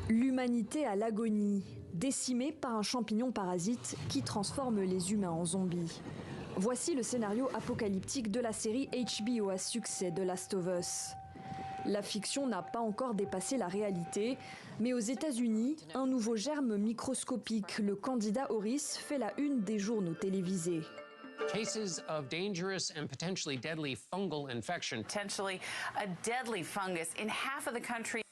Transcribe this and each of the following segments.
L'humanité à l'agonie, décimée par un champignon parasite qui transforme les humains en zombies. Voici le scénario apocalyptique de la série HBO à succès The Last of Us. La fiction n'a pas encore dépassé la réalité, mais aux États-Unis, un nouveau germe microscopique, le Candida auris, fait la une des journaux télévisés. Cases of dangerous and potentially deadly fungal infection. Potentially a deadly fungus in half of the country.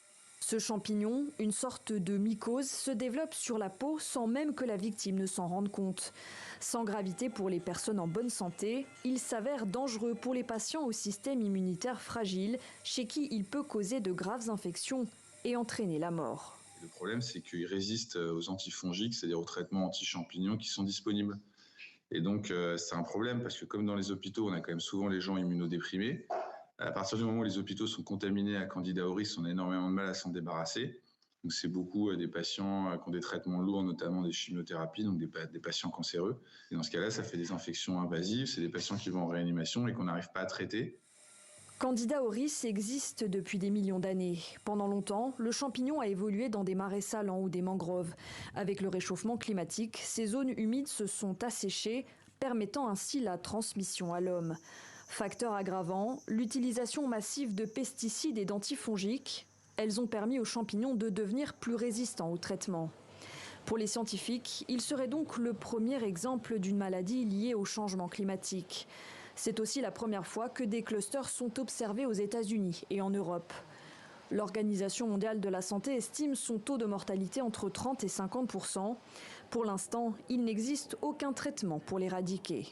Ce champignon, une sorte de mycose, se développe sur la peau sans même que la victime ne s'en rende compte. Sans gravité pour les personnes en bonne santé, il s'avère dangereux pour les patients au système immunitaire fragile, chez qui il peut causer de graves infections et entraîner la mort. Le problème, c'est qu'il résiste aux antifongiques, c'est-à-dire aux traitements anti-champignons qui sont disponibles. Et donc, c'est un problème parce que comme dans les hôpitaux, on a quand même souvent les gens immunodéprimés. À partir du moment où les hôpitaux sont contaminés à Candida auris, on a énormément de mal à s'en débarrasser. Donc, c'est beaucoup des patients qui ont des traitements lourds, notamment des chimiothérapies, donc des patients cancéreux. Et dans ce cas-là, ça fait des infections invasives. C'est des patients qui vont en réanimation et qu'on n'arrive pas à traiter. Candida auris existe depuis des millions d'années. Pendant longtemps, le champignon a évolué dans des marais salants ou des mangroves. Avec le réchauffement climatique, ces zones humides se sont asséchées, permettant ainsi la transmission à l'homme. Facteur aggravant, l'utilisation massive de pesticides et d'antifongiques, elles ont permis aux champignons de devenir plus résistants au traitement. Pour les scientifiques, il serait donc le premier exemple d'une maladie liée au changement climatique. C'est aussi la première fois que des clusters sont observés aux États-Unis et en Europe. L'Organisation mondiale de la santé estime son taux de mortalité entre 30 et 50%. Pour l'instant, il n'existe aucun traitement pour l'éradiquer.